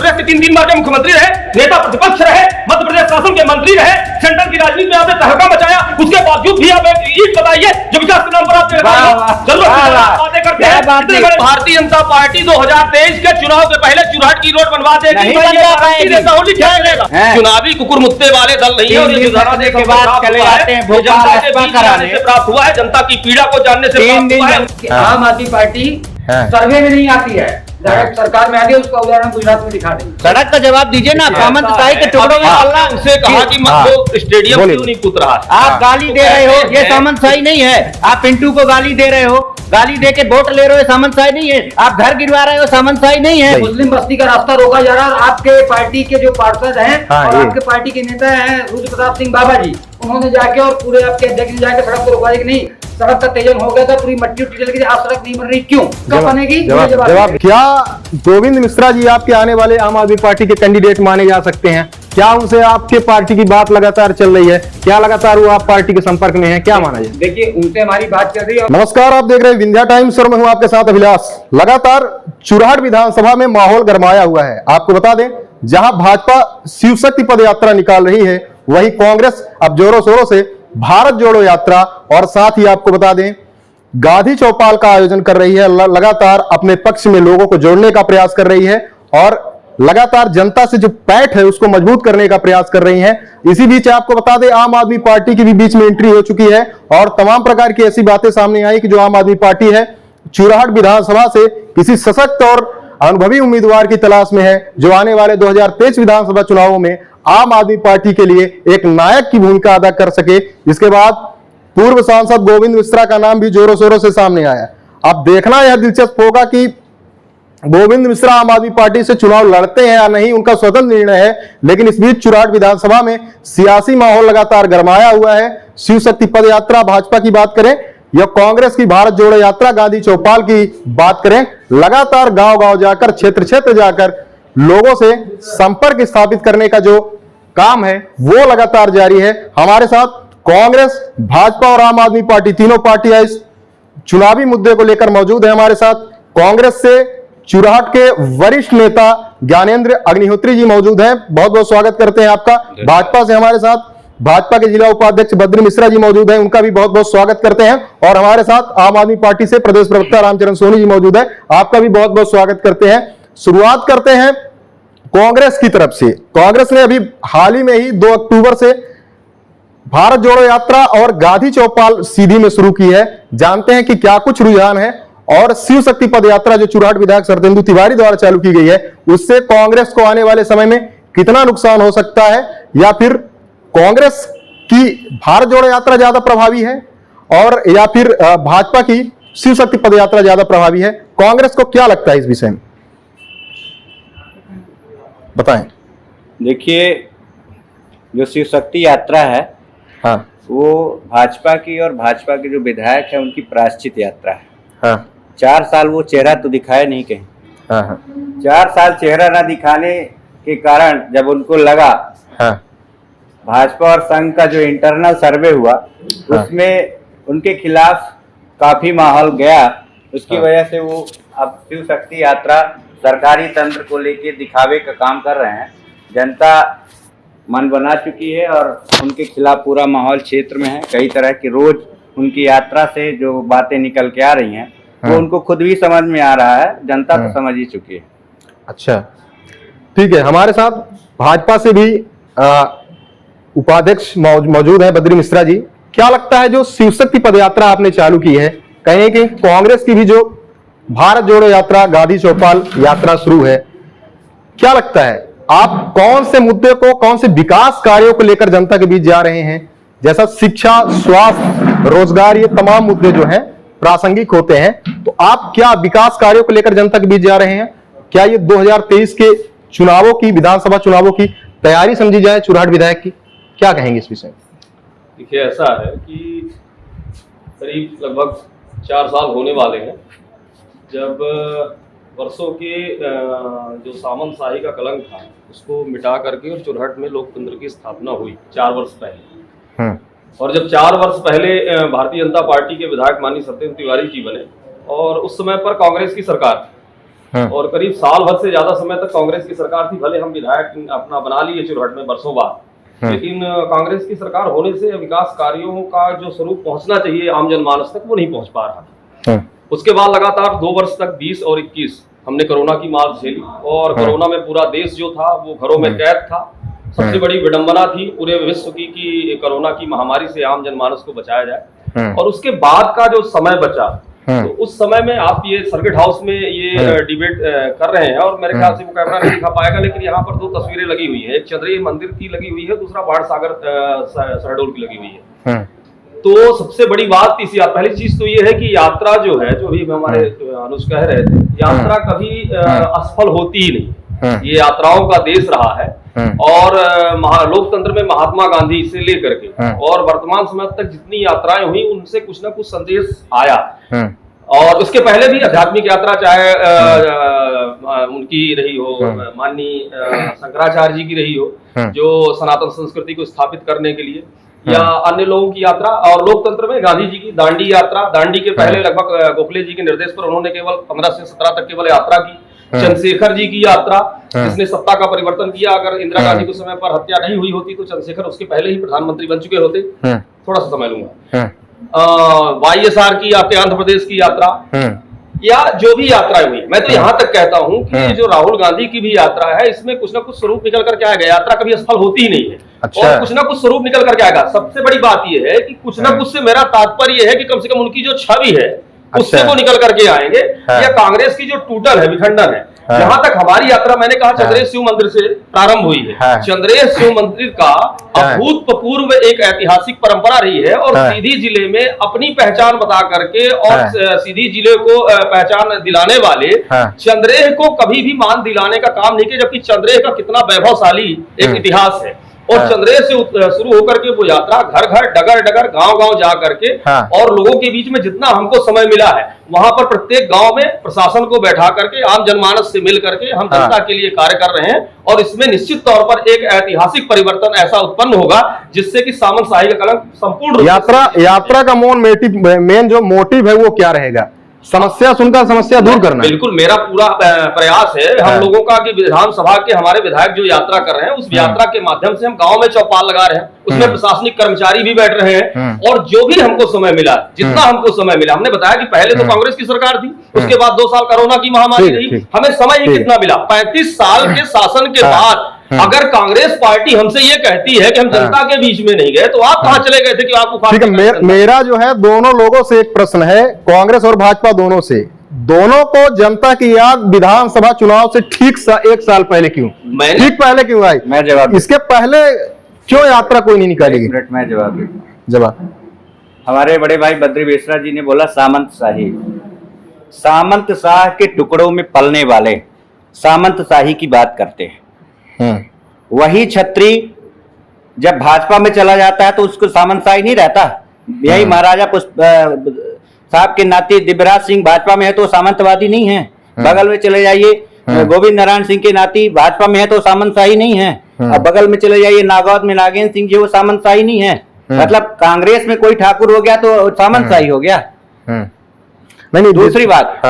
प्रदेश के 3 बार के मुख्यमंत्री रहे, नेता प्रतिपक्ष रहे, मध्य प्रदेश शासन के मंत्री रहे, सेंटर की राजनीति में आपने तहलका मचाया, उसके बावजूद भी आप एक ईंट बताइए जो विकास के नाम पर आप बातें करते हैं। भारतीय जनता पार्टी 2023 के चुनाव के पहले चुरहट की रोड बनवा देगी। चुनावी कुकुर मुत्ते वाले दल नहीं है और ये धरने के बाद चले जाते हैं जनता से बात कराने से प्राप्त हुआ है, जनता की पीड़ा को जानने से प्राप्त हुआ है। आम आदमी पार्टी सर्वे में नहीं आती है, डायरेक्ट सरकार में आती है। उसका उदाहरण गुजरात में दिखा देंगे। सड़क का जवाब दीजिए ना, सामंतशाही के टुकड़ों में पल्ला उनसे कहा कि मत वो स्टेडियम क्यों नहीं कूद रहा। आप गाली दे रहे हो, ये सामंतशाही नहीं है। आप पिंटू को गाली दे रहे हो, गाली दे के वोट ले रहे हो, सामंतशाही नहीं है। आप घर गिरवा रहे हो, सामंतशाही नहीं है। मुस्लिम बस्ती का रास्ता रोका जा रहा है। आपके पार्टी के जो पार्षद हैं और आपके पार्टी के नेता हैं रुद्र प्रताप सिंह बाबा जी, उन्होंने जाके और पूरे आपके अध्यक्ष ने जाके सड़क को रोकवा दी कि नहीं, सड़क का तेजन हो गया था, पूरी मट्टी उट्टी चल गई, आज सड़क नहीं बन रही, क्यों, कब बनेगी? जवाब क्या गोविंद मिश्रा जी आपके आने वाले आम आदमी पार्टी के कैंडिडेट माने जा सकते हैं? क्या उनसे आपके पार्टी की बात लगातार चल रही है? क्या लगातार वो आप पार्टी के संपर्क में है? क्या माना जाए? देखिए, उनसे हमारी बात चल रही है। नमस्कार, आप देख रहे हैं विंध्या टाइम्स और मैं हूं आपके साथ अभिलाष। लगातार चुरहट विधानसभा में माहौल गरमाया हुआ है। आपको बता दें, जहां भाजपा शिव शक्ति पद यात्रा निकाल रही है, वहीं कांग्रेस अब जोरों शोरों से भारत जोड़ो यात्रा और साथ ही आपको बता दें गांधी चौपाल का आयोजन कर रही है। लगातार अपने पक्ष में लोगों को जोड़ने का प्रयास कर रही है और लगातार जनता से जो पैठ है उसको मजबूत करने का प्रयास कर रही हैं। इसी बीच आपको बता दें, आम आदमी पार्टी की भी बीच में एंट्री हो चुकी है और तमाम प्रकार की ऐसी बातें सामने आई कि जो आम आदमी पार्टी है चुरहट विधानसभा से किसी सशक्त और अनुभवी उम्मीदवार की तलाश में है, जो आने वाले 2023 विधानसभा चुनावों में आम आदमी पार्टी के लिए एक नायक की भूमिका अदा कर सके। इसके बाद पूर्व सांसद गोविंद मिश्रा का नाम भी जोरों शोरों से सामने आया। अब देखना यह दिलचस्प होगा कि गोविंद मिश्रा आम आदमी पार्टी से चुनाव लड़ते हैं या नहीं, उनका स्वतंत्र निर्णय है। लेकिन इस बीच चुरहट विधानसभा में सियासी माहौल लगातार गरमाया हुआ है। शिव शक्ति पद यात्रा भाजपा की बात करें या कांग्रेस की भारत जोड़ो यात्रा गांधी चौपाल की बात करें, लगातार गांव-गांव जाकर, क्षेत्र-क्षेत्र जाकर लोगों से संपर्क स्थापित करने का जो काम है वो लगातार जारी है। हमारे साथ कांग्रेस, भाजपा और आम आदमी पार्टी तीनों पार्टियां इस चुनावी मुद्दे को लेकर मौजूद है। हमारे साथ कांग्रेस से चुरहट के वरिष्ठ नेता ज्ञानेंद्र अग्निहोत्री जी मौजूद हैं, बहुत बहुत स्वागत करते हैं आपका। भाजपा से हमारे साथ भाजपा के जिला उपाध्यक्ष बद्री मिश्रा जी मौजूद हैं, उनका भी बहुत बहुत स्वागत करते हैं। और हमारे साथ आम आदमी पार्टी से प्रदेश प्रवक्ता रामचरण सोनी जी मौजूद है, आपका भी बहुत बहुत स्वागत करते हैं। शुरुआत करते हैं कांग्रेस की तरफ से। कांग्रेस ने अभी हाल ही में ही 2 अक्टूबर से भारत जोड़ो यात्रा और गांधी चौपाल सीधी में शुरू की है। जानते हैं कि क्या कुछ रुझान है और शिव शक्ति पद यात्रा जो चुरहट विधायक शरदेंदु तिवारी द्वारा चालू की गई है, उससे कांग्रेस को आने वाले समय में कितना नुकसान हो सकता है, या फिर कांग्रेस की भारत जोड़ो यात्रा ज्यादा प्रभावी है और या फिर भाजपा की शिव शक्ति पद यात्रा ज्यादा प्रभावी है? कांग्रेस को क्या लगता है इस विषय में, बताएं। देखिए, जो शिव शक्ति यात्रा है, हाँ, वो भाजपा की और भाजपा के जो विधायक है उनकी प्रायश्चित यात्रा है। हाँ, 4 साल वो चेहरा तो दिखाया नहीं कहीं। हाँ, हाँ, 4 साल चेहरा ना दिखाने के कारण जब उनको लगा, हाँ, भाजपा और संघ का जो इंटरनल सर्वे हुआ, हाँ, उसमें उनके खिलाफ काफी माहौल गया। उसकी हाँ, वजह से वो अब शिव शक्ति यात्रा सरकारी तंत्र को लेके दिखावे का काम कर रहे हैं। जनता मन बना चुकी है और उनके खिलाफ पूरा माहौल क्षेत्र में है। कई तरह की रोज उनकी यात्रा से जो बातें निकल के आ रही हैं, वो उनको खुद भी समझ में आ रहा है, जनता तो समझ ही चुकी है। अच्छा, ठीक है। हमारे साथ भाजपा से भी उपाध्यक्ष मौजूद है बद्री मिश्रा जी। क्या लगता है जो शिव शक्ति पद यात्रा आपने चालू की है, कहें कि कांग्रेस की भी जो भारत जोड़ो यात्रा गांधी चौपाल यात्रा शुरू है, क्या लगता है आप कौन से मुद्दे को, कौन से विकास कार्यों को लेकर जनता के बीच जा रहे हैं? जैसा शिक्षा, स्वास्थ्य, रोजगार, ये तमाम मुद्दे जो हैं प्रासंगिक होते हैं, तो आप क्या विकास कार्यों को लेकर जनता के बीच जा रहे हैं? क्या ये 2023 के चुनावों की, विधानसभा चुनावों की तैयारी समझी जाए चुरहट विधायक की? क्या कहेंगे इस विषय में? देखिए, ऐसा है कि करीब लगभग 4 साल होने वाले हैं जब वर्षों के जो सामंतशाही का कलंक था उसको मिटा करके और चुरहट में लोकतंत्र की स्थापना हुई 4 वर्ष पहले। और जब 4 वर्ष पहले भारतीय जनता पार्टी के विधायक माननीय सत्येंद्र तिवारी जी बने और उस समय पर कांग्रेस की सरकार और करीब साल भर से ज्यादा समय तक कांग्रेस की सरकार थी। भले हम विधायक अपना बना लिए चुरहट में वर्षों बाद, लेकिन कांग्रेस की सरकार होने से विकास कार्यों का जो स्वरूप पहुंचना चाहिए आम जनमानस तक वो नहीं पहुंच पा रहा। उसके बाद लगातार 2 वर्ष तक 20 और 21 हमने कोरोना की मार झेली और कोरोना में पूरा देश जो था वो घरों में कैद था। सबसे बड़ी विडंबना थी पूरे विश्व की कि कोरोना की महामारी से आम जनमानस को बचाया जाए। और उसके बाद का जो समय बचा, तो उस समय में आप ये सर्किट हाउस में ये डिबेट कर रहे हैं और मेरे ख्याल से वो कैमरा नहीं दिखा पाएगा, लेकिन यहाँ पर 2 तस्वीरें लगी हुई है। एक चंद्रेय मंदिर की लगी हुई है, दूसरा बाढ़ सागर शहडोल की लगी हुई है। तो सबसे बड़ी बात इस पहली चीज तो ये है कि यात्रा जो है, जो भी हमारे अनुज कह रहे थे, यात्रा कभी असफल होती ही नहीं। ये यात्राओं का देश रहा है और लोकतंत्र में महात्मा गांधी से लेकर के और वर्तमान समय तक जितनी यात्राएं हुई उनसे कुछ ना कुछ संदेश आया। और उसके पहले भी आध्यात्मिक यात्रा चाहे उनकी रही हो, माननीय शंकराचार्य जी की रही हो जो सनातन संस्कृति को स्थापित करने के लिए, या अन्य लोगों की यात्रा, और लोकतंत्र में गांधी जी की दांडी यात्रा। दांडी के पहले लगभग गोखले जी के निर्देश पर उन्होंने केवल 15 से 17 तक केवल यात्रा की। चंद्रशेखर जी की यात्रा जिसने सत्ता का परिवर्तन किया। अगर इंदिरा गांधी के समय पर हत्या नहीं हुई होती तो चंद्रशेखर उसके पहले ही प्रधानमंत्री बन चुके होते। थोड़ा सा समय लूंगा। YSR की आपके आंध्र प्रदेश की यात्रा, या जो भी यात्राएं हुई, मैं तो यहाँ तक कहता हूँ कि जो राहुल गांधी की भी यात्रा है, इसमें कुछ ना कुछ स्वरूप निकल करके आएगा। यात्रा कभी असफल होती ही नहीं है। अच्छा। और कुछ ना कुछ स्वरूप निकल करके आएगा। सबसे बड़ी बात यह है कि कुछ ना कुछ से मेरा तात्पर्य है कि कम से कम उनकी जो छवि है उससे वो निकल करके आएंगे। या कांग्रेस की जो टूटल है, विखंडन है, जहां तक हमारी यात्रा मैंने कहा चंद्रेश शिव मंदिर से प्रारंभ हुई है। चंद्रेश शिव मंदिर का अभूतपूर्व एक ऐतिहासिक परंपरा रही है और सीधी जिले में अपनी पहचान बता करके और सीधी जिले को पहचान दिलाने वाले चंद्रेह को कभी भी मान दिलाने का काम नहीं किया, जबकि चंद्रेह का कितना वैभवशाली एक इतिहास है। और चंद्रेह से शुरू होकर के वो यात्रा घर घर डगर डगर गांव गांव जा करके और लोगों के बीच में जितना हमको समय मिला है वहां पर प्रत्येक गांव में प्रशासन को बैठा करके आम जनमानस से मिल करके हम जनता के लिए कार्य कर रहे हैं। और इसमें निश्चित तौर पर एक ऐतिहासिक परिवर्तन ऐसा उत्पन्न होगा जिससे कि सामंतशाही का कलंक संपूर्ण यात्रा का मेन जो मोटिव है वो क्या रहेगा? समस्या सुनकर समस्या दूर करना। बिल्कुल, मेरा पूरा प्रयास है हम लोगों का कि विधानसभा के हमारे विधायक जो यात्रा कर रहे हैं उस यात्रा के माध्यम से हम गांव में चौपाल लगा रहे हैं, उसमें प्रशासनिक कर्मचारी भी बैठ रहे हैं। और जो भी हमको समय मिला, जितना हमको समय मिला, हमने बताया कि पहले तो कांग्रेस की सरकार थी, उसके बाद 2 साल कोरोना की महामारी रही, हमें समय ही कितना मिला। 35 साल के शासन के बाद अगर कांग्रेस पार्टी हमसे ये कहती है कि हम जनता के बीच में नहीं गए, तो आप कहां चले गए थे कि आपको? ठीक है, मेरा जो है दोनों लोगों से एक प्रश्न है, कांग्रेस और भाजपा दोनों से, दोनों को जनता की याद विधानसभा चुनाव से ठीक 1 साल पहले क्यों, ठीक पहले क्यों आई? मैं जवाब, इसके पहले क्यों यात्रा कोई नहीं निकालेगी? मैं जवाब हमारे बड़े भाई बद्री बेसरा जी ने बोला सामंतशाही, सामंत शाह के टुकड़ों में पलने वाले सामंतशाही की बात करते हैं। वही छत्री जब भाजपा में चला जाता है तो उसको सामंतशाही नहीं रहता। यही महाराजा साहब के नाती दिव्यराज सिंह भाजपा में है तो सामंतवादी नहीं है। बगल में चले जाइए गोविंद नारायण सिंह के नाती भाजपा में है तो सामंतशाही नहीं है। अब बगल में चले जाइए नागौद में नागेंद्र सिंह जी, वो सामंतशाही नहीं है। मतलब कांग्रेस में कोई ठाकुर हो गया तो सामंतशाही हो गया। नहीं, दूसरी बात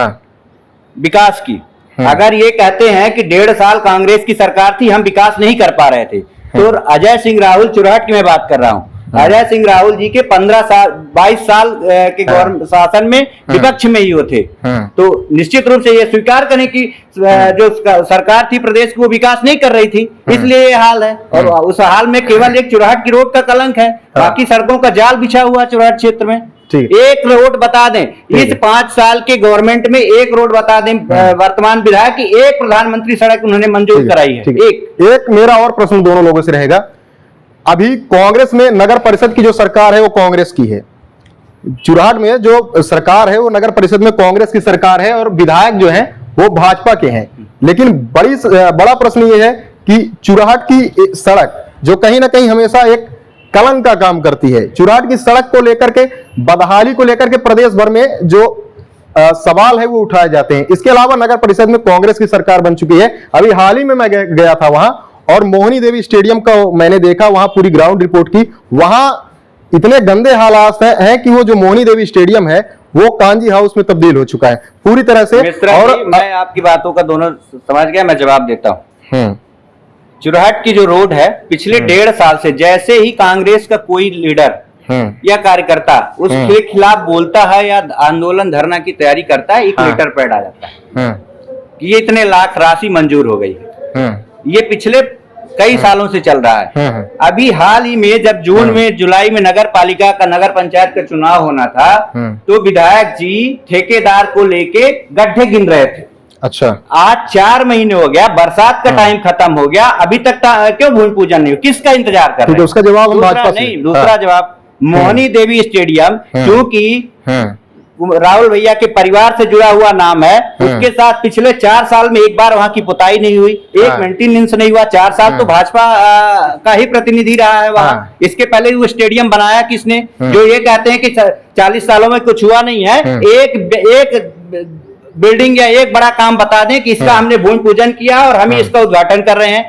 विकास की, अगर ये कहते हैं कि 1.5 साल कांग्रेस की सरकार थी हम विकास नहीं कर पा रहे थे, तो अजय सिंह राहुल चुरहट की मैं बात कर रहा हूँ, अजय सिंह राहुल जी के 22 साल के शासन में विपक्ष में ही वो थे, तो निश्चित रूप से ये स्वीकार करें कि जो सरकार थी प्रदेश की वो विकास नहीं कर रही थी, इसलिए ये हाल है। और उस हाल में केवल एक चुरहट की रोड का कलंक है, बाकी सड़कों का जाल बिछा हुआ चुरहट क्षेत्र में। एक रोड बता दें, इस 5 साल के गवर्नमेंट में एक रोड बता दें वर्तमान विधायक की, एक प्रधानमंत्री सड़क उन्होंने मंजूर कराई है। एक मेरा और प्रश्न दोनों लोगों से रहेगा, अभी कांग्रेस में नगर परिषद की जो सरकार है वो कांग्रेस की है, चुरहट में जो सरकार है वो नगर परिषद में कांग्रेस की सरकार है और विधायक जो है वो भाजपा के हैं। लेकिन बड़ा प्रश्न ये है कि चुरहट की सड़क जो कहीं ना कहीं हमेशा एक कलंक का काम करती है, चुरहट की सड़क को लेकर के, बदहाली को लेकर के प्रदेश भर में जो सवाल है वो उठाए जाते हैं। इसके अलावा नगर परिषद में कांग्रेस की सरकार बन चुकी है। अभी हाल ही में मैं गया था वहां और मोहिनी देवी स्टेडियम का मैंने देखा, वहां पूरी ग्राउंड रिपोर्ट की, वहां इतने गंदे हालात हैं कि वो जो मोहिनी देवी स्टेडियम है वो कांजी हाउस में तब्दील हो चुका है पूरी तरह से। मिश्रा और जी, मैं आपकी बातों का दोनों समझ गया, मैं जवाब देता हूँ। चुरहट की जो रोड है पिछले 1.5 साल से जैसे ही कांग्रेस का कोई लीडर या कार्यकर्ता उसके खिलाफ बोलता है या आंदोलन धरना की तैयारी करता है, एक लेटर पैड आ जाता है कि ये इतने लाख राशि मंजूर हो गई है। ये पिछले कई सालों से चल रहा है। अभी हाल ही में जब जून में जुलाई में नगर पालिका का नगर पंचायत का चुनाव होना था तो विधायक जी ठेकेदार को लेके गड्ढे गिन रहे थे। अच्छा, आज 4 महीने हो गया, बरसात का टाइम खत्म हो गया, अभी तक क्यों भूमि पूजन नहीं हो? किसका इंतजार कर रहे हैं? उसका जवाब हम भाजपा से। नहीं, दूसरा जवाब मोहनी देवी स्टेडियम, क्योंकि राहुल भैया के परिवार से जुड़ा हुआ नाम है, उसके साथ पिछले 4 साल में एक बार वहां की पुताई नहीं हुई, एक मेंटेनेंस नहीं हुआ। 4 साल तो भाजपा का ही प्रतिनिधि रहा है वहां। इसके पहले वो स्टेडियम बनाया किसने? जो ये कहते हैं कि 40 सालों में कुछ हुआ नहीं है, एक बिल्डिंग या एक बड़ा काम बता दें कि इसका हमने भूमि पूजन किया और हम इसका उद्घाटन कर रहे हैं।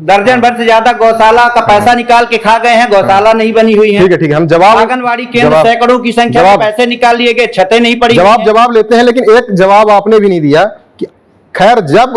दर्जन भर से ज्यादा गौशाला का पैसा निकाल के खा गए हैं, गौशाला नहीं बनी हुई है। ठीक है, हम जवाब, आंगनबाड़ी केंद्र सैकड़ों की संख्या में पैसे निकाल लिए गए, छतें नहीं पड़ी। जवाब लेते हैं, लेकिन एक जवाब आपने भी नहीं दिया कि खैर जब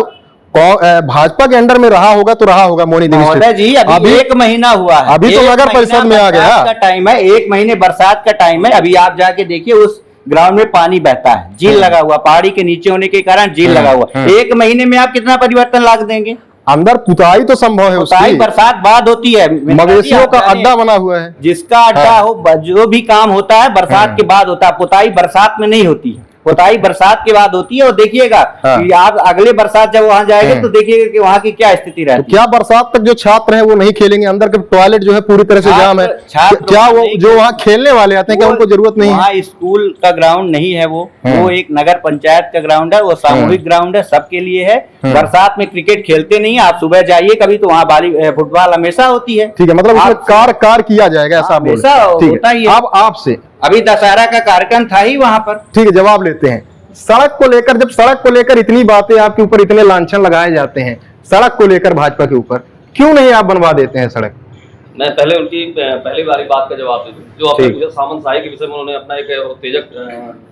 भाजपा के अंडर में रहा होगा तो रहा होगा मोहनी देवी जी। अभी 1 महीना हुआ है, अभी तो नगर परिषद में आ गया का टाइम है, 1 महीने बरसात का टाइम है। अभी आप जाके देखिए उस ग्राउंड में पानी बहता है, झील लगा हुआ, पहाड़ी के नीचे होने के कारण झील लगा हुआ। 1 महीने में आप कितना परिवर्तन ला देंगे? अंदर पुताई तो संभव है, पुताई बरसात बाद होती है, मवेशियों का अड्डा बना हुआ है। जिसका अड्डा हो, जो भी काम होता है बरसात के बाद होता है, पुताई बरसात में नहीं होती है, पुताई बरसात के बाद होती है। और देखिएगा कि आप अगले बरसात जब वहां जाएंगे तो देखिएगा कि वहां की क्या स्थिति रहती है। क्या बरसात तक जो छात्र हैं वो नहीं खेलेंगे? अंदर के टॉयलेट जो है पूरी तरह से जाम है। क्या वो जो वहाँ खेलने वाले आते हैं क्या उनको जरूरत नहीं है? वहाँ स्कूल का ग्राउंड नहीं है, वो एक नगर पंचायत का ग्राउंड है, वो सामूहिक ग्राउंड है, सबके लिए है। बरसात में क्रिकेट खेलते नहीं, आप सुबह जाइए कभी तो वहाँ फुटबॉल हमेशा होती है। ठीक है, मतलब उसमें कार किया जाएगा ऐसा होता ही है। अब आपसे अभी दशहरा का कार्यक्रम था ही वहां पर। ठीक है, जवाब लेते हैं। सड़क को लेकर, जब सड़क को लेकर इतनी बातें आपके ऊपर, इतने लांछन लगाए जाते हैं सड़क को लेकर भाजपा के ऊपर, क्यों नहीं आप बनवा देते हैं सड़क? मैं पहले उनकी पहली वाली बात का जवाब दे दूं, जो आपने पूछा सामंत शाही के विषय में, उन्होंने अपना एक उत्तेजक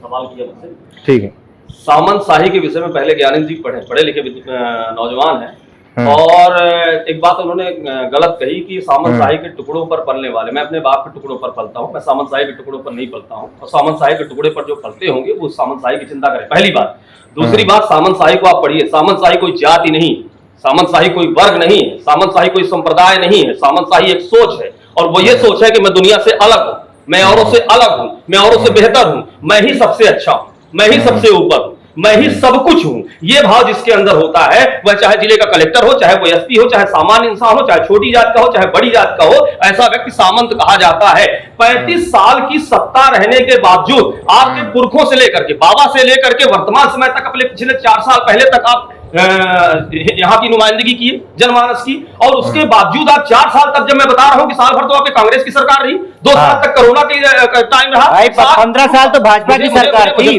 सवाल किया मुझसे। ठीक है, सामंत शाही के विषय में पहले ज्ञानंद जी पढ़े लिखे नौजवान हैं, और एक बात उन्होंने गलत कही कि सामंत शाही के टुकड़ों पर पलने वाले। मैं अपने बाप के टुकड़ों पर पलता हूँ, मैं सामंत शाही के टुकड़ों पर नहीं पलता हूँ, और सामंत शाही के टुकड़े पर जो पलते होंगे वो सामंत शाही की चिंता करें, पहली बात। दूसरी बात, सामंत शाही को आप पढ़िए, सामंत शाही कोई जाति नहीं, सामंत शाही कोई वर्ग नहीं है, सामंत शाही कोई संप्रदाय नहीं है, सामंत शाही एक सोच है, और वो ये सोच है कि मैं दुनिया से अलग हूँ, मैं औरों से अलग हूँ, मैं औरों से बेहतर हूँ, मैं ही सबसे अच्छा हूँ, मैं ही सबसे ऊपर हूँ, मैं ही सब कुछ हूं। ये भाव जिसके अंदर होता है, वह चाहे जिले का कलेक्टर हो, चाहे वो एसपी हो, चाहे सामान्य इंसान हो, चाहे छोटी जात का हो, चाहे बड़ी जात का हो, ऐसा व्यक्ति सामंत कहा जाता है। 35 साल की सत्ता रहने के बावजूद आपके पुरखों से लेकर के, बाबा से लेकर के वर्तमान समय तक, अपने पिछले 4 साल पहले तक आप यहाँ की नुमाइंदगी की जनमानस की, और उसके बावजूद आप 4 साल तक, जब मैं बता रहा हूँ कि साल भर तो आपके कांग्रेस की सरकार रही, 2 साल तक कोरोना के टाइम रहा, 15 साल तो भाजपा की सरकार थी।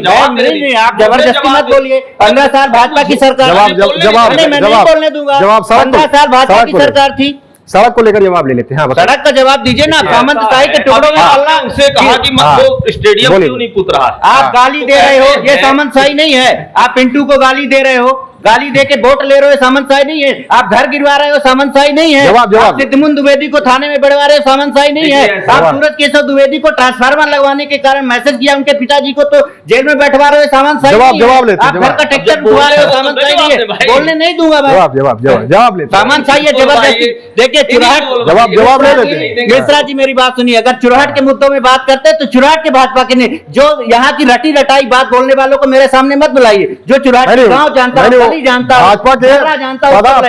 आप जबरदस्ती मत बोलिए, 15 साल भाजपा की सरकार, मैं नहीं बोलने दूंगा। 15 साल भाजपा की सरकार थी। सड़क को लेकर जवाब ले लेते हैं। सड़क का जवाब दीजिए ना। सामंत शाही के टुकड़ों में अल्लाह उनसे कहा कि वो स्टेडियम क्यों नहीं पुत रहा है? आप गाली दे रहे हो, ये सामंत शाही नहीं है। आप पिंटू को गाली दे रहे हो, गाली दे के वोट ले रहे हो, सामंत शाही नहीं है। आप घर गिरवा रहे हो, सामंत शाही नहीं है। आप सिद्धमुन द्विवेदी को थाने में बढ़वा रहे हो, सामंत शाही नहीं है। आप सूरज केशव द्विवेदी को ट्रांसफार्मर लगवाने के कारण मैसेज किया उनके पिताजी को, तो जेल में बैठवा रहे हो, सामंत शाही नहीं है। आप घर का ट्रैक्टर उठवा रहे हो, सामंत शाही नहीं है। बोलने नहीं दूंगा मैं। जवाब लेते सामंत शाही है जबरदस्ती। देखिए चुराहट, जवाब ले लेते हैं। मिश्रा जी मेरी बात सुनिए, अगर चुराहट के मुद्दों में बात करते हैं तो चुराहट के भाजपा के नहीं, जो यहाँ की रटी रटाई बात बोलने वालों को मेरे सामने मत बुलाइए। जो चुराहट गाँव जानता है, जानता है,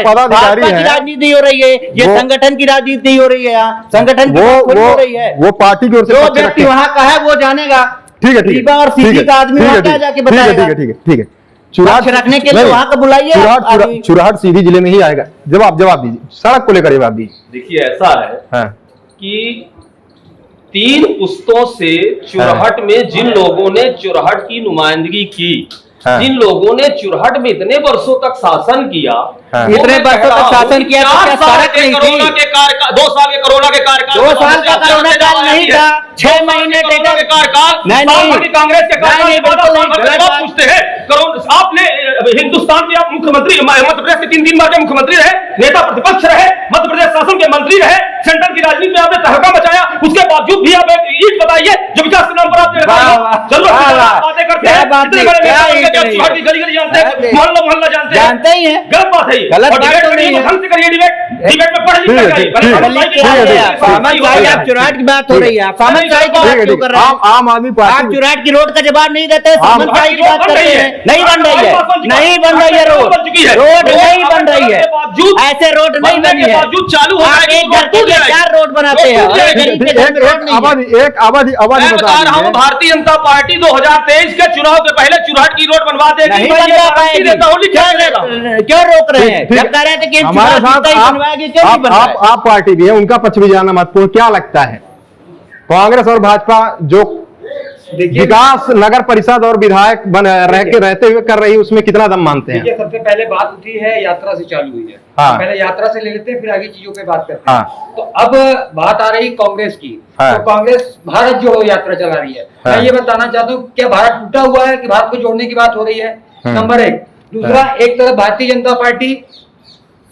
पदाधिकारी की राजनीति हो रही है, ये संगठन की राजनीति हो रही है, यहाँ संगठन की हो रही है। वो पार्टी की ओर से जो व्यक्ति वहाँ का है वो जानेगा। ठीक है, ठीक है, और सीधी का आदमी वहाँ क्या जाके बताएगा? ठीक है, चुराहट रखने के लिए वहाँ का बुलाइए। चुराहट सीधी जिले में ही आएगा। जवाब दीजिए, सड़क को लेकर जवाब दीजिए। देखिए ऐसा है कि 3 पुस्तों से चुराहट में जिन लोगों ने चुराहट की नुमाइंदगी की, जिन लोगों ने चुराहट में इतने वर्षों तक शासन किया, इतने वर्षों तक शासन किया तो क्या सड़क नहीं थी? 2 साल के कोरोना के कार्यकाल 2 साल का कोरोना काल नहीं था, 6 महीने कोरोना के कार्यकाल, कांग्रेस के कार्यकाल पूछते हैं। आपने हिंदुस्तान के आप मुख्यमंत्री, मध्य प्रदेश के 3 बार के मुख्यमंत्री रहे, नेता प्रतिपक्ष रहे, मध्य प्रदेश शासन के मंत्री रहे, सेंट्रल की राजनीति में आपने तहलका मचाया, उसके बावजूद भी आप एक ईंट बताइए जो विकास के नाम पर आपने बातें करते हैं। गली जानते हैं, मोहल्ला जानते ही है। गलत बात है, गलत बात तो नहीं है। ढंग से करिए डिबेट में पढ़ आप चुराट की बात हो रही है, आप सामंत शाही की बात क्यों कर रहे हैं? आम आदमी पार्टी आप चुराट की रोड का जवाब नहीं देते, सामंत शाही की बात कर रहे हैं। नहीं बन रही है, नहीं बन रही है रोड, रोड नहीं बन रही है, ऐसे रोड नहीं बनी है। चालू हो आप एक घर के लिए 4 रोड बनाते हैं, एक आबादी बता रहा हूँ, भारतीय जनता पार्टी 2023 के चुनाव के पहले चुराट की रोड बनवा देगी। नहीं बनवा पाएगी, क्यों रोक रहे हैं? जब कह रहे थे कि हमारे साथ आप पार्टी भी है, उनका पक्ष भी जाना महत्वपूर्ण। क्या लगता है कांग्रेस और भाजपा जो विकास नगर परिषद और विधायक रहते हुए कर रही है, उसमें कितना दम मानते हैं? सबसे पहले बात उठी है यात्रा से चालू हुई है। हाँ। पहले यात्रा से ले लेते हैं, फिर आगे चीजों पे बात करते हैं। हाँ। तो अब बात आ रही कांग्रेस की। हाँ। तो कांग्रेस भारत जोड़ो यात्रा चला रही है। हाँ। मैं ये बताना चाहता हूँ, क्या भारत टूटा हुआ है कि भारत को जोड़ने की बात हो रही है? नंबर 1। दूसरा, एक तरफ भारतीय जनता पार्टी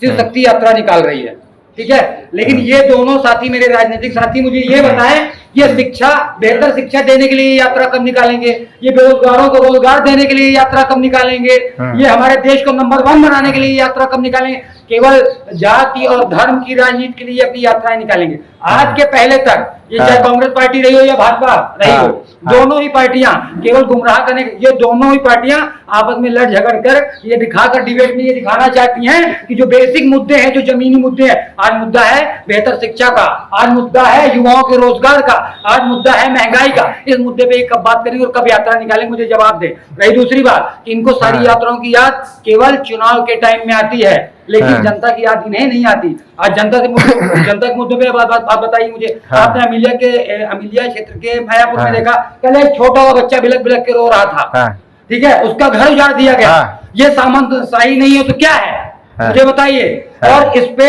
शिव शक्ति यात्रा निकाल रही है, ठीक है, लेकिन ये दोनों साथी, मेरे राजनीतिक साथी, मुझे ये बताएं, ये शिक्षा, बेहतर शिक्षा देने के लिए यात्रा कब निकालेंगे? ये बेरोजगारों को रोजगार देने के लिए यात्रा कब निकालेंगे? ये हमारे देश को नंबर 1 बनाने के लिए यात्रा कब निकालेंगे? केवल जाति और धर्म की राजनीति के लिए अपनी यात्राएं निकालेंगे। आज के पहले तक ये चाहे कांग्रेस पार्टी रही हो या भाजपा रही हो, दोनों ही पार्टियां केवल गुमराह करने, ये दोनों ही पार्टियां आपस में लड़ झगड़ कर ये दिखाकर डिबेट में ये दिखाना चाहती हैं कि जो बेसिक मुद्दे हैं, जो जमीनी मुद्दे हैं, आज मुद्दा है बेहतर शिक्षा का, आज मुद्दा है युवाओं के रोजगार का, आज मुद्दा है महंगाई का। इस मुद्दे पे कब बात करेंगे और कब यात्रा निकालेंगे, मुझे जवाब दे। रही दूसरी बात कि इनको सारी यात्राओं की याद केवल चुनाव के टाइम में आती है, लेकिन जनता की याद इन्हें नहीं आती। आज जनता के मुद्दों पे बात बताइए मुझे। आपने अमिलिया क्षेत्र के मायापुर में देखा, कल एक छोटा हुआ बच्चा बिलक बिलक के रो रहा था, ठीक है, उसका घर उजाड़ दिया गया। ये सामंत शाही नहीं है तो क्या है, मुझे बताइए। और इस पे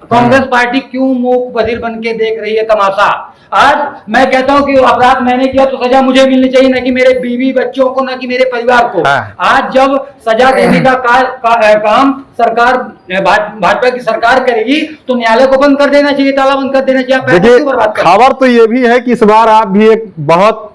कांग्रेस पार्टी क्यों मूक बधिर बन के देख रही है तमाशा? आज मैं कहता हूं कि अपराध मैंने किया तो सजा मुझे मिलनी चाहिए, न कि मेरे बीवी बच्चों को, न कि मेरे परिवार को। आज जब सजा देने का काम सरकार, भाजपा की सरकार करेगी, तो न्यायालय को बंद कर देना चाहिए, ताला बंद कर देना चाहिए। देखिए, खबर तो ये भी है कि इस बार आप भी एक बहुत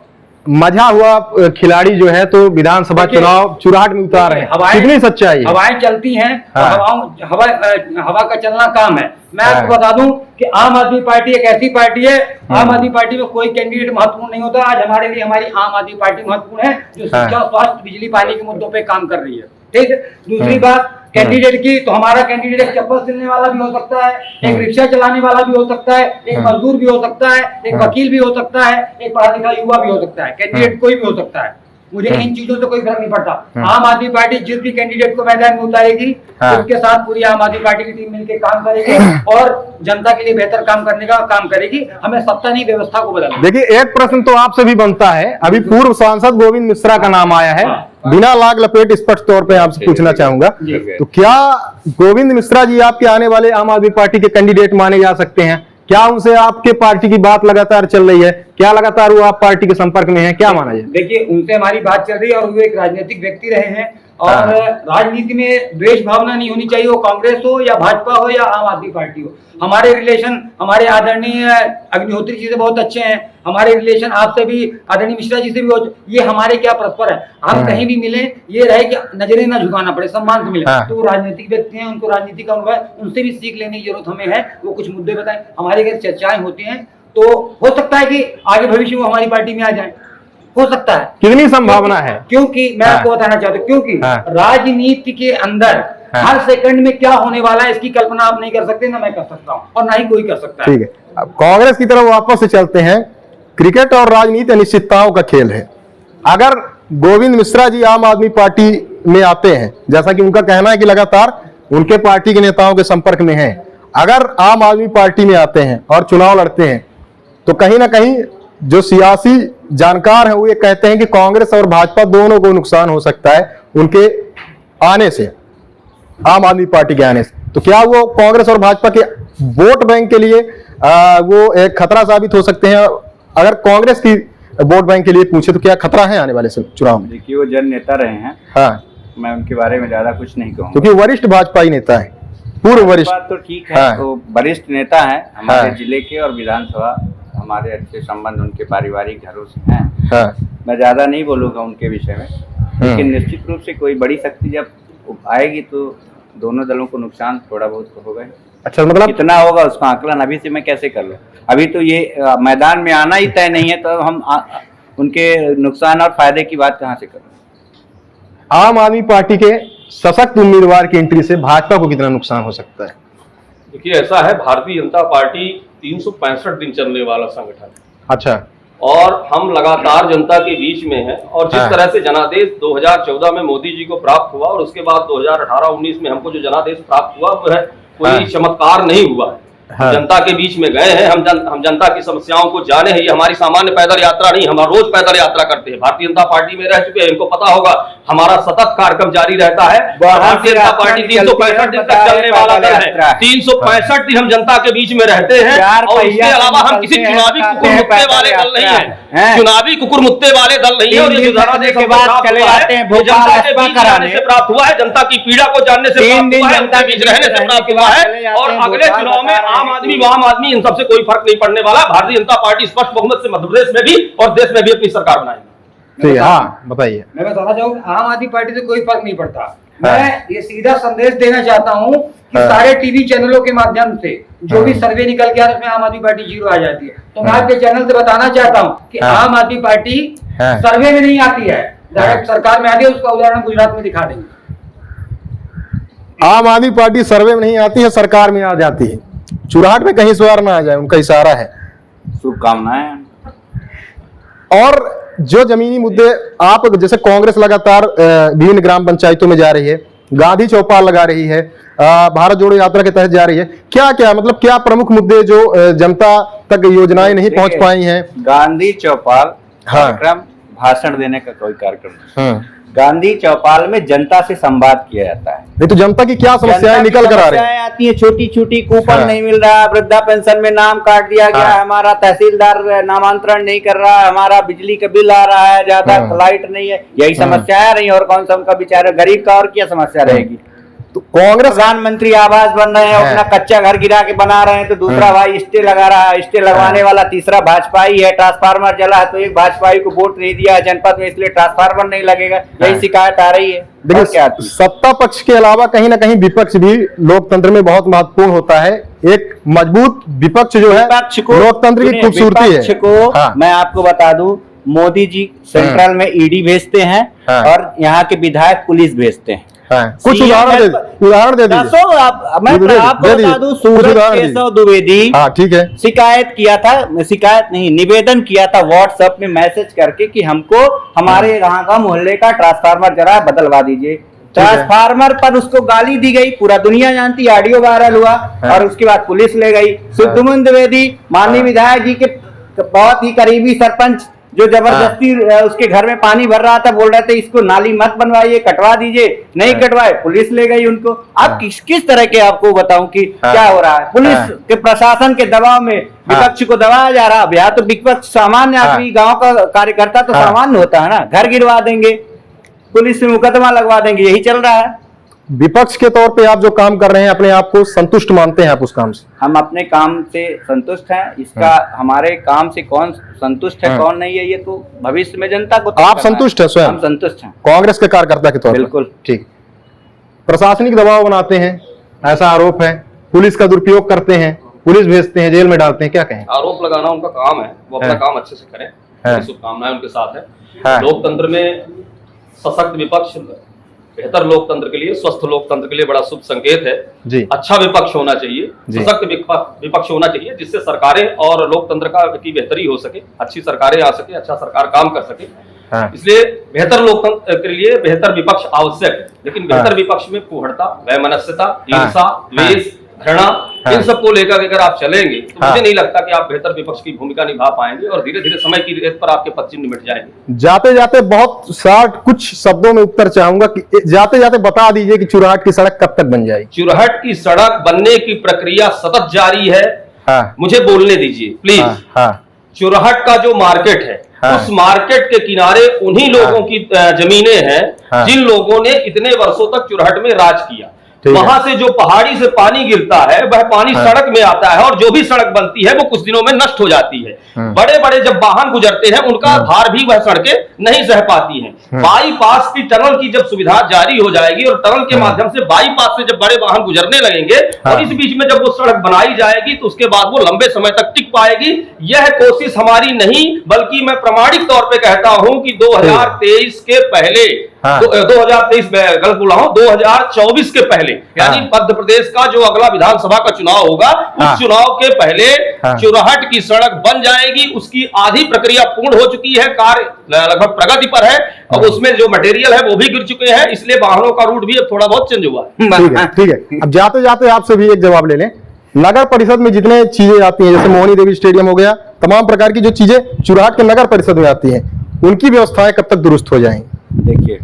मजा हुआ खिलाड़ी जो है तो विधानसभा चुनाव चुराट में उतार रहे हैं, कितनी सच्चाई है? हवाएं चलती हैं, हवा का चलना काम है। मैं आपको बता दूं कि आम आदमी पार्टी एक ऐसी पार्टी है, आम आदमी पार्टी में कोई कैंडिडेट महत्वपूर्ण नहीं होता। आज हमारे लिए हमारी आम आदमी पार्टी महत्वपूर्ण है, जो शिक्षा, स्वास्थ्य, बिजली, पानी के मुद्दों पे काम कर रही है, ठीक है। दूसरी बात कैंडिडेट की, तो हमारा कैंडिडेट एक चप्पल सिलने वाला भी हो सकता है, एक रिक्शा चलाने वाला भी हो सकता है, एक मजदूर भी हो सकता है, एक वकील भी हो सकता है, एक पढ़ा लिखा युवा भी हो सकता है। कैंडिडेट कोई भी हो सकता है, मुझे इन चीजों से कोई फर्क नहीं पड़ता। आम आदमी पार्टी जिस भी कैंडिडेट को मैदान में उतारेगी, उसके साथ पूरी आम आदमी पार्टी की टीम मिलकर काम करेगी और जनता के लिए बेहतर काम करने का काम करेगी। हमें सत्ता नहीं, व्यवस्था को बदलना। देखिए, एक प्रश्न तो आपसे भी बनता है, अभी पूर्व सांसद गोविंद मिश्रा का नाम आया है, बिना लाग लपेट स्पष्ट तौर पे आपसे पूछना चाहूंगा, तो क्या गोविंद मिश्रा जी आपके आने वाले आम आदमी पार्टी के कैंडिडेट माने जा सकते हैं? क्या उनसे आपके पार्टी की बात लगातार चल रही है? क्या लगातार वो आप पार्टी के संपर्क में है? क्या माना जाए? देखिए, उनसे हमारी बात चल रही है और वो एक राजनीतिक व्यक्ति रहे हैं और राजनीति में द्वेष भावना नहीं होनी चाहिए, वो कांग्रेस हो या भाजपा हो या आम आदमी पार्टी हो। हमारे रिलेशन हमारे आदरणीय अग्निहोत्री जी से बहुत अच्छे हैं, हमारे रिलेशन आपसे भी, आदरणीय मिश्रा जी से भी, ये हमारे क्या परस्पर है। हम कहीं भी मिले, ये रहे कि नजरें ना झुकाना पड़े, सम्मान से मिले। तो वो राजनीतिक व्यक्ति हैं, उनको राजनीति का अनुभव है, उनसे भी सीख लेने की जरूरत हमें है। वो कुछ मुद्दे बताएं, हमारे घर चर्चाएं होती हैं, तो हो सकता है कि आगे भविष्य में हमारी पार्टी में आ जाए, हो सकता है। कितनी संभावना है? क्योंकि मैं आपको बताना चाहता हूँ, क्योंकि राजनीति के अंदर हर सेकंड में क्या होने वाला है इसकी कल्पना आप नहीं कर सकते, ना मैं कर सकता हूँ और ना ही कोई कर सकता है। ठीक है, अब कांग्रेस की तरफ वापस से चलते हैं। क्रिकेट और राजनीति अनिश्चितताओं का खेल है। अगर गोविंद मिश्रा जी आम आदमी पार्टी में आते हैं, जैसा कि उनका कहना है कि लगातार उनके पार्टी के नेताओं के संपर्क में हैं, अगर आम आदमी पार्टी में आते हैं और चुनाव लड़ते हैं, तो कहीं ना कहीं जो सियासी जानकार हैं वो ये कहते हैं कि कांग्रेस और भाजपा दोनों को नुकसान हो सकता है उनके आने से। आम आदमी पार्टी के आने से, तो क्या वो कांग्रेस और भाजपा के वोट बैंक के लिए वो एक खतरा साबित हो सकते हैं? अगर कांग्रेस की वोट बैंक के लिए पूछे तो क्या खतरा है आने वाले चुनाव में? देखिए, वो जन नेता रहे हैं, हाँ, मैं उनके बारे में ज्यादा कुछ नहीं कहूँगा, क्योंकि वरिष्ठ भाजपाई नेता है, पूर्व वरिष्ठ। बात तो ठीक है, हाँ। तो वरिष्ठ नेता है हमारे हाँ। जिले के, और विधानसभा हमारे अच्छे संबंध उनके पारिवारिक घरों से हैं। हाँ, मैं ज्यादा नहीं बोलूंगा उनके विषय में, लेकिन निश्चित रूप से कोई बड़ी शक्ति जब आएगी तो दोनों दलों को नुकसान थोड़ा बहुत तो होगा ही। अच्छा, मतलब कितना होगा उसका आकलन अभी से मैं कैसे कर लूं? अभी तो ये मैदान में आना ही तय नहीं है, तो हम उनके नुकसान और फायदे की बात कहाँ से करें? आम आदमी पार्टी के सशक्त उम्मीदवार की एंट्री से भाजपा को कितना नुकसान हो सकता है? देखिए, ऐसा है, भारतीय जनता पार्टी 365 दिन चलने वाला संगठन है अच्छा, और हम लगातार जनता के बीच में हैं। और जिस हाँ। तरह से जनादेश 2014 में मोदी जी को प्राप्त हुआ और उसके बाद 2018-19 में हमको जो जनादेश प्राप्त हुआ वो है कोई हाँ। चमत्कार नहीं हुआ है। हाँ। जनता के बीच में गए हैं, हम जनता की समस्याओं को जाने हैं। ये हमारी सामान्य पैदल यात्रा नहीं, हम रोज पैदल यात्रा करते हैं। भारतीय जनता पार्टी में रह चुके हैं, इनको पता होगा हमारा सतत कार्यक्रम जारी रहता है। भारतीय जनता पार्टी 365 दिन तक चलने वाला दल है। 365 दिन हम जनता के बीच में रहते हैं और उसके अलावा हम किसी चुनावी कुकुर मुत्ते वाले दल नहीं है, चुनावी कुकुर मुत्ते वाले दल नहीं है। और ये जनादेश के बाद चले जाते हैं, जनता के बीच रहने से प्राप्त हुआ है, जनता की पीड़ा को जानने से प्राप्त हुआ है, जनता के बीच रहने से प्राप्त हुआ है। और अगले चुनाव में आम आदमी वाम आदमी इन सबसे कोई फर्क नहीं पड़ने वाला। भारतीय जनता पार्टी स्पष्ट बहुमत से मध्य प्रदेश में भी और देश में भी अपनी सरकार बनाएगी। ठीक है, हाँ बताइए। मैं बताना चाहूँगा, आम आदमी पार्टी से कोई फर्क नहीं पड़ता। मैं ये सीधा संदेश देना चाहता हूँ कि सारे टीवी चैनलों के माध्यम से जो भी सर्वे निकल के आ रहा है उसमें आम आदमी पार्टी 0 आ जाती है। तो मैं आपके चैनल से बताना चाहता हूँ कि आम आदमी पार्टी सर्वे में नहीं आती है, डायरेक्ट सरकार में आती है। उसका उदाहरण गुजरात में दिखा देंगे। आम आदमी पार्टी सर्वे में नहीं आती है, सरकार में आ जाती है। चुराहट में कहीं सवार ना आ जाए, उनका इशारा है। शुभकामनाएं। और जो जमीनी मुद्दे, आप जैसे कांग्रेस लगातार विभिन्न ग्राम पंचायतों में जा रही है, गांधी चौपाल लगा रही है, भारत जोड़ो यात्रा के तहत जा रही है, क्या क्या मतलब क्या प्रमुख मुद्दे जो जनता तक योजनाएं नहीं पहुंच पाई हैं? गांधी चौपाल हाँ। कार्यक्रम भाषण देने का कोई कार्यक्रम नहीं। हाँ। गांधी चौपाल में जनता से संवाद किया जाता है। नहीं तो जनता की क्या समस्याएं निकल कर आ रही है? आती है छोटी छोटी, कूपन हाँ। नहीं मिल रहा, वृद्धा पेंशन में नाम काट दिया गया, हाँ। हमारा तहसीलदार नामांतरण नहीं कर रहा, हमारा बिजली का बिल आ रहा है ज्यादा, हाँ। लाइट नहीं है, यही समस्या आ रही है। और कौन सा उनका बेचारा गरीब का और क्या समस्या रहेगी? तो कांग्रेस प्रधानमंत्री आवास बन रहे हैं, अपना कच्चा घर गिरा के बना रहे हैं, तो दूसरा भाई स्टे लगा रहा है, स्टे लगवाने वाला तीसरा भाजपा ही है। ट्रांसफार्मर जला है तो एक भाजपा को वोट नहीं दिया है जनपद में, इसलिए ट्रांसफार्मर नहीं लगेगा, यही शिकायत आ रही है। देखिए, सत्ता पक्ष के अलावा कहीं ना कहीं विपक्ष भी लोकतंत्र में बहुत महत्वपूर्ण होता है। एक मजबूत विपक्ष जो है लोकतंत्र की खूबसूरती है। को मैं आपको बता दूं, मोदी जी सेंट्रल में ईडी भेजते हैं और यहाँ के विधायक पुलिस भेजते हैं। कुछ उदाहरण दे दीजिए। मैं आपको बता दूं, सूरज केशव द्विवेदी, हाँ ठीक है, शिकायत किया था, शिकायत नहीं निवेदन किया था व्हाट्सएप में मैसेज करके कि हमको हमारे यहाँ का मोहल्ले का ट्रांसफार्मर जरा बदलवा दीजिए। ट्रांसफार्मर पर उसको गाली दी गई, पूरा दुनिया जानती, ऑडियो वायरल हुआ और उसके बाद पुलिस ले गई। सुदमन द्विवेदी माननीय विधायक जी के बहुत ही करीबी सरपंच जो जबरदस्ती उसके घर में पानी भर रहा था, बोल रहे थे इसको नाली मत बनवाइए, कटवा दीजिए, नहीं कटवाए, पुलिस ले गई उनको। अब किस तरह के आपको बताऊं कि क्या हो रहा है? पुलिस के प्रशासन के दबाव में विपक्ष को दबाया जा रहा है। यहाँ तो विपक्ष सामान्य आदमी, गांव का कार्यकर्ता तो सामान्य होता है ना, घर गिरवा देंगे, पुलिस से मुकदमा लगवा देंगे, यही चल रहा है। विपक्ष के तौर पे आप जो काम कर रहे हैं, अपने आप को संतुष्ट मानते हैं आप उस काम से? हम अपने काम से संतुष्ट हैं। इसका हमारे काम से कौन संतुष्ट है कौन नहीं है, ये तो भविष्य में जनता को। आप संतुष्ट हैं स्वयं? हम संतुष्ट हैं कांग्रेस के कार्यकर्ता के तौर पर? बिल्कुल ठीक। प्रशासनिक दबाव बनाते हैं, ऐसा आरोप है, पुलिस का दुरुपयोग करते हैं, पुलिस भेजते हैं, जेल में डालते हैं, क्या कहें? आरोप लगाना उनका काम है, वो अपना काम अच्छे से करें, शुभकामनाएं उनके साथ है। लोकतंत्र में सशक्त विपक्ष बेहतर लोकतंत्र के लिए, स्वस्थ लोकतंत्र के लिए बड़ा शुभ संकेत है जी। अच्छा विपक्ष होना चाहिए, सशक्त विपक्ष होना चाहिए, जिससे सरकारें और लोकतंत्र की बेहतरी हो सके, अच्छी सरकारें आ सके, अच्छा सरकार काम कर सके। इसलिए बेहतर लोकतंत्र के लिए बेहतर विपक्ष आवश्यक है। लेकिन बेहतर विपक्ष में कुहड़ता, वैमनस्यता, हिंसा, द्वेष, घृणा इन सबको लेकर अगर आप चलेंगे तो मुझे नहीं लगता कि आप बेहतर विपक्ष की भूमिका निभा पाएंगे और धीरे धीरे समय की रेत पर आपके पश्चिम मिट जाएंगे। जाते जाते बहुत शार्ट कुछ शब्दों में उत्तर चाहूंगा कि जाते जाते बता दीजिए कि चुराहट की सड़क कब तक बन जाएगी? चुराहट की सड़क बनने की प्रक्रिया सतत जारी है। मुझे बोलने दीजिए प्लीज। चुराहट का जो मार्केट है उस मार्केट के किनारे उन्हीं लोगों की जमीनें हैं जिन लोगों ने इतने वर्षों तक चुराहट में राज किया। वहां से जो पहाड़ी से पानी गिरता है वह पानी सड़क में आता है और जो भी सड़क बनती है वो कुछ दिनों में नष्ट हो जाती है। बड़े बड़े जब वाहन गुजरते हैं उनका भार भी वह सड़कें नहीं सह पाती हैं। बाईपास की टनल की जब सुविधा जारी हो जाएगी और टनल के माध्यम से बाईपास से जब बड़े वाहन गुजरने लगेंगे और इस बीच में जब वो सड़क बनाई जाएगी तो उसके बाद वो लंबे समय तक टिक पाएगी। यह कोशिश हमारी नहीं बल्कि मैं प्रामाणिक तौर पर कहता हूं कि 2023 के पहले 2023 गलत बोला हूं 2024 के पहले यानी मध्य प्रदेश का जो अगला विधानसभा का चुनाव होगा उस चुनाव के पहले चुराहट की सड़क बन जाएगी। उसकी आधी प्रक्रिया पूर्ण हो चुकी है, कार्य लगभग प्रगति पर है और उसमें जो मटेरियल है वो भी गिर चुके हैं, इसलिए वाहनों का रूट भी अब थोड़ा बहुत चेंज हुआ है। ठीक है। अब जाते जाते आपसे भी एक जवाब ले लें। नगर परिषद में जितने चीजें आती हैं जैसे मोहनी देवी स्टेडियम हो गया, तमाम प्रकार की जो चीजें चुराहट के नगर परिषद में आती हैं उनकी व्यवस्थाएं कब तक दुरुस्त हो जाएंगी? देखिए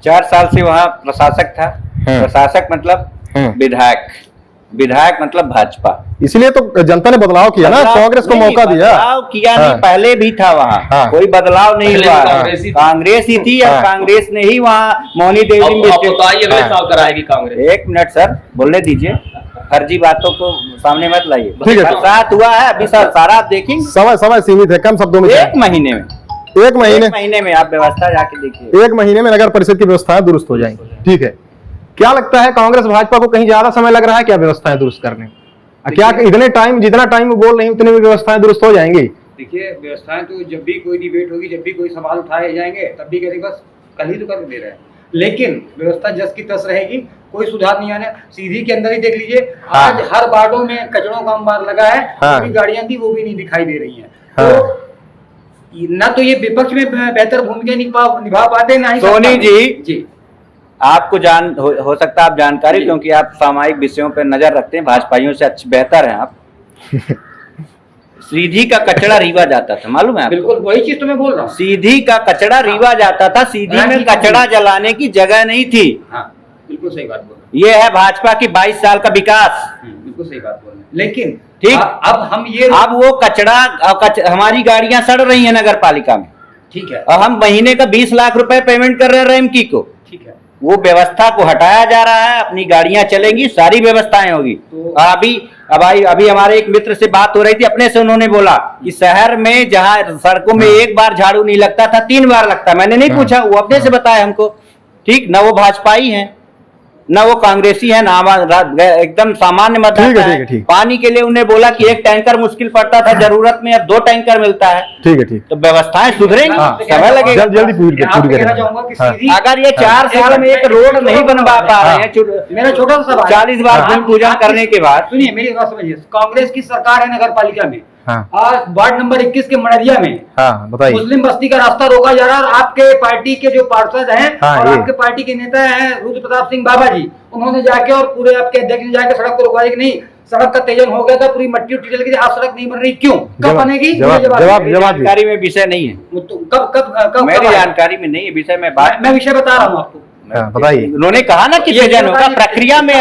4 साल से वहाँ प्रशासक था। प्रशासक मतलब विधायक, विधायक मतलब भाजपा, इसलिए तो जनता ने बदलाव किया ना, कांग्रेस को मौका दिया। बदलाव किया नहीं, पहले भी था वहाँ कोई बदलाव नहीं हुआ, कांग्रेस ही थी और कांग्रेस ने ही वहाँ मोहनी देवी में अगले साल कराएगी कांग्रेस। 1 मिनट सर बोलने दीजिए, फर्जी बातों को सामने मत लाइए। बरसात हुआ है अभी सर, सारा आप देखेंगे, समय सीमित है, कम शब्दों में 1 महीने में आप व्यवस्था जाके देखिए, 1 महीने में नगर परिषद की व्यवस्थाएं दुरुस्त हो जाएंगी। ठीक है, क्या लगता है कांग्रेस भाजपा को कहीं ज्यादा समय लग रहा है क्या व्यवस्थाएं दुरुस्त करने में? क्या इतने टाइम जितना टाइम वो बोल रहे हैं उतने में व्यवस्थाएं दुरुस्त हो जाएंगी? देखिए व्यवस्थाएं तो जब भी कोई डिबेट होगी, जब भी कोई सवाल उठाए जाएंगे तब भी कहेंगे बस कल ही तो कर दे रहे हैं, लेकिन व्यवस्था जस की तस रहेगी, कोई सुधार नहीं आने। सीधी के अंदर ही देख लीजिए, आज हर वार्डों में कचड़ों का अंबार लगा है, गाड़ियां थी वो भी नहीं दिखाई दे रही है। तो ना तो ये विपक्ष में बेहतर भूमिका निभा पाते ना ही। सोनी जी आपको हो सकता है आप जानकारी, क्योंकि आप सामाजिक विषयों पर नजर रखते हैं, भाजपाइयों से बेहतर हैं आप। सीधी का कचरा रीवा जाता था, मालूम है? बिल्कुल वही चीज तो मैं बोल रहा हूँ, सीधी का कचरा रीवा जाता था, सीधी में कचरा जलाने की जगह नहीं थी। हाँ, बिल्कुल सही बात बोल रहे। ये है भाजपा की 22 साल का विकास। बिल्कुल सही बात बोल रहे। लेकिन ठीक, अब हम ये अब वो कचरा हमारी गाड़ियां सड़ रही है नगर पालिका में, ठीक है, और हम महीने का 20 लाख रुपए पेमेंट कर रहे हैं रेमकी को, ठीक है, वो व्यवस्था को हटाया जा रहा है, अपनी गाड़ियां चलेंगी, सारी व्यवस्थाएं होगी। तो अभी हमारे एक मित्र से बात हो रही थी, अपने से उन्होंने बोला कि शहर में जहां सड़कों में 1 बार झाड़ू नहीं लगता था 3 बार लगता। मैंने नहीं पूछा, वो अपने से बताया हमको। ठीक, ना वो भाजपाई है ना वो कांग्रेसी है, ना एकदम सामान्य मतदाता है। पानी के लिए उन्हें बोला कि 1 टैंकर मुश्किल पड़ता था, जरूरत में अब 2 टैंकर मिलता है। ठीक है, ठीक, तो व्यवस्थाएं सुधरेंगी, समय लगेगा, जल्दी पूरी करेंगे। अगर ये 4 साल में एक रोड नहीं बनवा पा रहे हैं, मेरा छोटा सा 40 बार भूमि पूजन करने के बाद, सुनिए मेरी बात समझिए, कांग्रेस की सरकार है नगर पालिका में, आज वार्ड नंबर 21 के मड़रिया में बताइए मुस्लिम बस्ती का रास्ता रोका जा रहा है और आपके पार्टी के जो पार्षद हैं और आपके पार्टी के नेता हैं रुद्र प्रताप सिंह बाबा जी, उन्होंने जाके और पूरे आपके अध्यक्ष ने जाके सड़क को रोकवा दी कि नहीं, सड़क का तेजन हो गया था, पूरी मट्टी उट्टी चल गई, आज सड़क नहीं बन रही, क्यों, कब बनेगी? जानकारी में विषय नहीं है, कब मेरी जानकारी में नहीं है विषय में बात, मैं विषय बता रहा हूँ आपको। बताइए, उन्होंने कहा ना कि तेजन होगा, प्रक्रिया में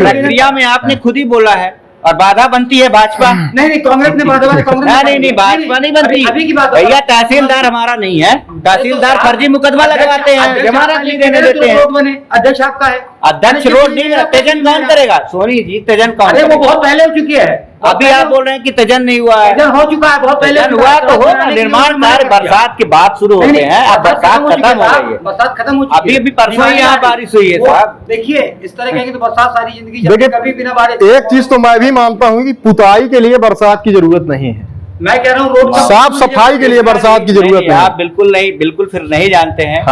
प्रक्रिया में आपने खुद ही बोला है, और बाधा बनती है भाजपा। नहीं कांग्रेस ने बाधा नहीं भाजपा नहीं बनती। अभी की बात भैया तहसीलदार हमारा नहीं है, तहसीलदार फर्जी मुकदमा लगवाते हैं, जमानत नहीं देने देते हैं। अध्यक्ष आपका है, अध्यक्ष रोड नहीं, तेजन कौन करेगा? सोनी जी तेजन कौन? अरे वो बहुत पहले हो चुकी है, अभी आप बोल रहे हैं कि तेजन नहीं हुआ है। तेजन हो चुका है, बहुत पहले हुआ तो होगा, निर्माण कार्य बरसात के बाद शुरू होते हैं, अब बरसात खत्म हो गई है, बरसात खत्म हो चुकी है, अभी परसों ही यहाँ बारिश हुई है साहब। देखिए इस तरह कहेंगे तो बरसात सारी जिंदगी कभी बिना बारिश। एक चीज तो मैं भी मानता हूँ कि पुताई के लिए बरसात की जरूरत नहीं है, मैं कह रहा हूँ रोड साफ सफाई के लिए बरसात की जरूरत है। आप बिल्कुल नहीं, बिल्कुल फिर नहीं जानते हैं।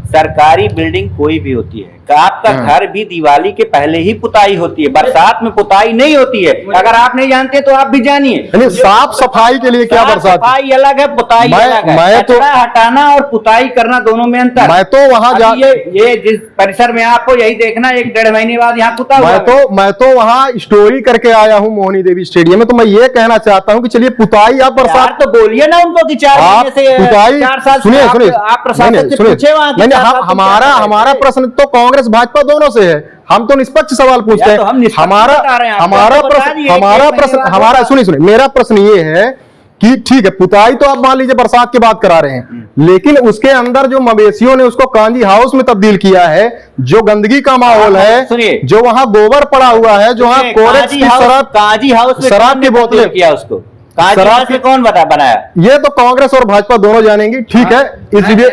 सरकारी बिल्डिंग कोई भी होती है, आपका घर भी दिवाली के पहले ही पुताई होती है, बरसात में पुताई नहीं होती है। अगर आप नहीं जानते तो आप भी जानिए। साफ सफाई के लिए क्या बरसात, सफाई अलग है, पुताई अलग है। कचरा हटाना और पुताई करना दोनों में अंतर। मैं तो वहां ये जिस परिसर में आपको यही देखना 1-1.5 महीने बाद यहाँ पुता हुआ मैं तो वहां स्टोरी करके आया हूँ मोहिनी देवी स्टेडियम में। तो मैं ये कहना चाहता हूँ कि चलिए पुताई आप बरसात तो बोलिए ना उनको कि 4 महीने से पुताई 4 साल सुनिए आप प्रशासन से पूछे वहां की। हमारा प्रश्न तो कांग्रेस भाजपा दोनों से है, हम तो निष्पक्ष सवाल पूछते हैं। हमारा सुनिए मेरा प्रश्न ये है कि ठीक है पुताई तो आप मान लीजिए बरसात की बात करा रहे हैं, लेकिन उसके अंदर जो मवेशियों ने उसको कांजी हाउस में तब्दील किया है, जो गंदगी का माहौल है, जो वहां गोबर पड़ा हुआ है, जो वहां कोरेक्स की शराब की बोतलें किया उसको शराब से कौन बनाया, ये तो कांग्रेस और भाजपा दोनों जानेंगी। ठीक है,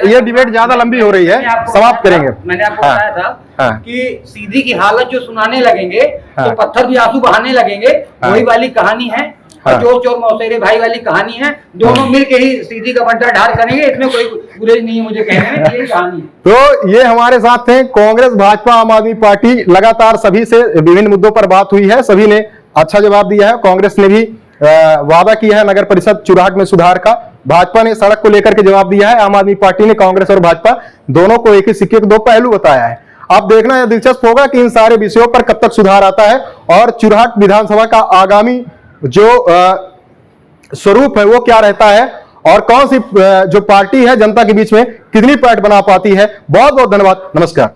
ये डिबेट ज्यादा लंबी हो रही है, समाप्त करेंगे। मैंने आपको बताया था कि सीधी की हालत जो सुनाने लगेंगे तो पत्थर भी आंसू बहाने लगेंगे, वही वाली कहानी है। चोर चोर मौसेरे भाई वाली कहानी है, दोनों मिलके ही सीधी का बंटा ढार करेंगे, इसमें कोई गुरेज नहीं है मुझे कहने में, ये कहानी है। तो ये हमारे साथ थे कांग्रेस भाजपा आम आदमी पार्टी, लगातार सभी से विभिन्न मुद्दों पर बात हुई है, सभी ने अच्छा जवाब दिया है। कांग्रेस ने भी वादा किया है नगर परिषद चुराहट में सुधार का, भाजपा ने सड़क को लेकर के जवाब दिया है, आम आदमी पार्टी ने कांग्रेस और भाजपा दोनों को एक ही सिक्के के दो पहलू बताया है। अब देखना यह दिलचस्प होगा कि इन सारे विषयों पर कब तक सुधार आता है और चुराहट विधानसभा का आगामी जो स्वरूप है वो क्या रहता है और कौन सी जो पार्टी है जनता के बीच में कितनी पैठ बना पाती है। बहुत बहुत धन्यवाद, नमस्कार।